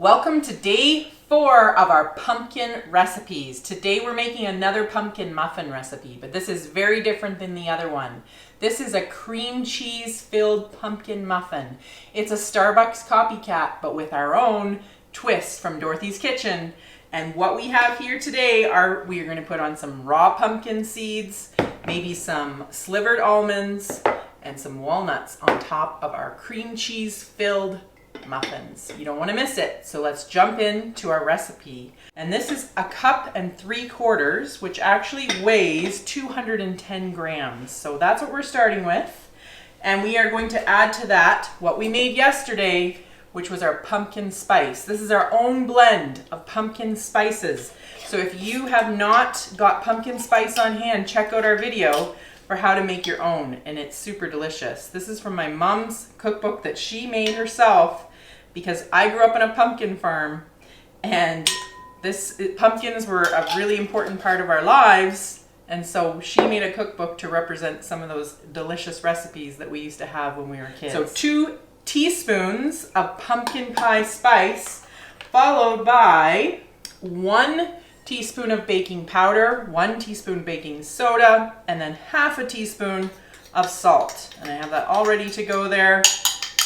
Welcome to day 4 of our pumpkin recipes. Today we're making another pumpkin muffin recipe, but this is very different than the other one. This is a cream cheese filled pumpkin muffin. It's a Starbucks copycat, but with our own twist from Dorothy's Kitchen. And what we have here today are, we are going to put on some raw pumpkin seeds, maybe some slivered almonds, and some walnuts on top of our cream cheese filled muffins. You don't want to miss it. So let's jump into our recipe. And this is 1 3/4 cups, which actually weighs 210 grams. So that's what we're starting with. And we are going to add to that what we made yesterday, which was our pumpkin spice. This is our own blend of pumpkin spices. So if you have not got pumpkin spice on hand, check out our video for how to make your own, and it's super delicious. This is from my mom's cookbook that she made herself because I grew up on a pumpkin farm, and pumpkins were a really important part of our lives, and so she made a cookbook to represent some of those delicious recipes that we used to have when we were kids. So 2 teaspoons of pumpkin pie spice, followed by 1 teaspoon of baking powder, 1 teaspoon baking soda, and then ½ a teaspoon of salt. And I have that all ready to go there.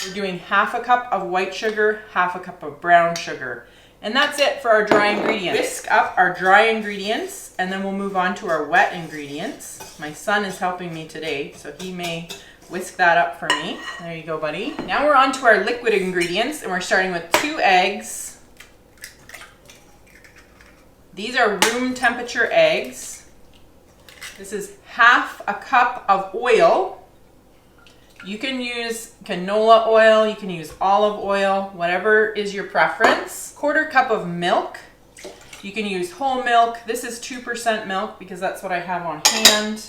We're doing ½ a cup of white sugar, ½ a cup of brown sugar. And that's it for our dry ingredients. Whisk up our dry ingredients, and then we'll move on to our wet ingredients. My son is helping me today, so he may whisk that up for me. There you go, buddy. Now we're on to our liquid ingredients, and we're starting with 2 eggs. These are room temperature eggs. This is ½ a cup of oil. You can use canola oil, you can use olive oil, whatever is your preference. 1/4 cup of milk. You can use whole milk. This is 2% milk because that's what I have on hand.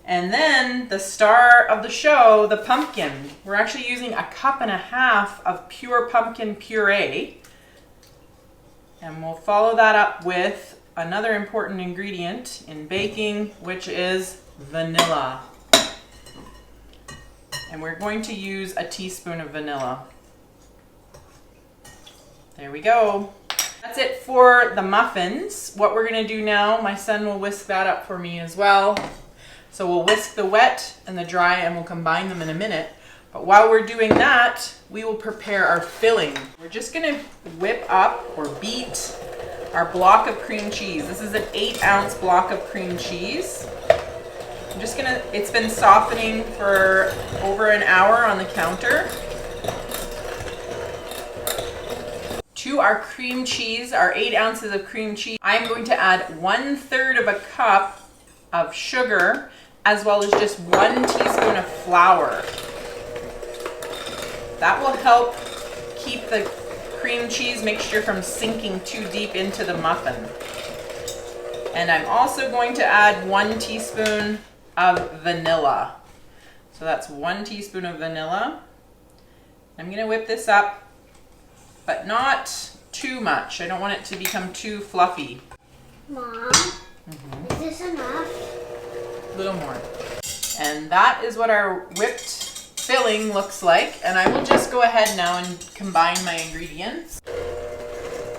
And then the star of the show, the pumpkin. We're actually using 1.5 cups of pure pumpkin puree. And we'll follow that up with another important ingredient in baking, which is vanilla. And we're going to use 1 teaspoon of vanilla. There we go. That's it for the muffins. What we're going to do now, my son will whisk that up for me as well. So we'll whisk the wet and the dry, and we'll combine them in a minute. But while we're doing that, we will prepare our filling. We're just going to whip up or beat our block of cream cheese. This is an 8-ounce block of cream cheese. I'm just going to, it's been softening for over an hour on the counter. To our cream cheese, our 8 ounces of cream cheese, I'm going to add 1/3 of a cup of sugar, as well as just 1 teaspoon of flour. That will help keep the cream cheese mixture from sinking too deep into the muffin. And I'm also going to add 1 teaspoon of vanilla. So that's 1 teaspoon of vanilla. I'm going to whip this up, but not too much. I don't want it to become too fluffy. Mom, is this enough? A little more. And that is what our whipped filling looks like, and I will just go ahead now and combine my ingredients.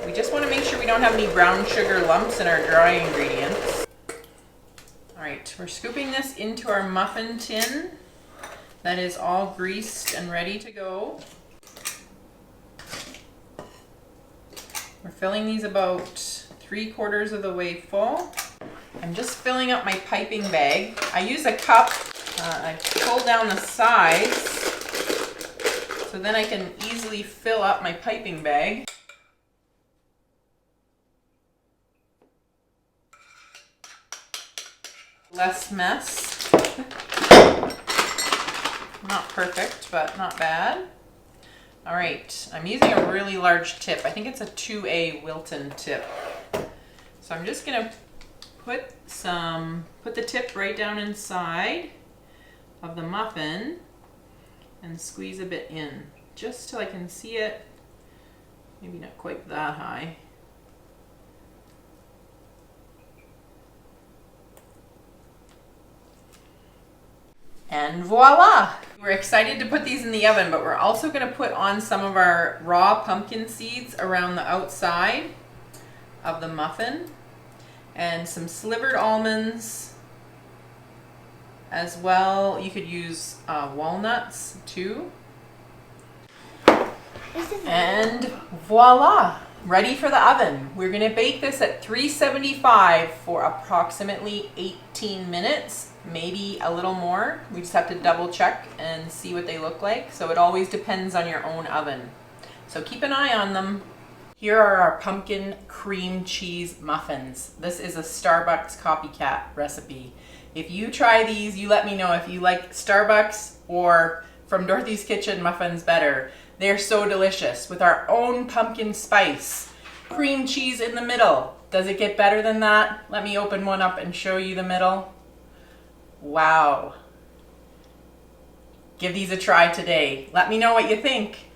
We just want to make sure we don't have any brown sugar lumps in our dry ingredients. Alright, we're scooping this into our muffin tin that is all greased and ready to go. We're filling these about 3/4 of the way full. I'm just filling up my piping bag. I use a cup. I pull down the sides so then I can easily fill up my piping bag. Less mess. Not perfect, but not bad. All right, I'm using a really large tip. I think it's a 2A Wilton tip. So I'm just gonna put the tip right down inside of the muffin and squeeze a bit in, just till I can see it. Maybe not quite that high. And voila! We're excited to put these in the oven, but we're also going to put on some of our raw pumpkin seeds around the outside of the muffin, and some slivered almonds as well. You could use walnuts too. And voila, ready for the oven. We're going to bake this at 375 for approximately 18 minutes, maybe a little more. We just have to double check and see what they look like. So it always depends on your own oven. So keep an eye on them. Here are our pumpkin cream cheese muffins. This is a Starbucks copycat recipe. If you try these, you let me know if you like Starbucks or from Dorothy's Kitchen muffins better. They're so delicious with our own pumpkin spice. Cream cheese in the middle. Does it get better than that? Let me open one up and show you the middle. Wow. Give these a try today. Let me know what you think.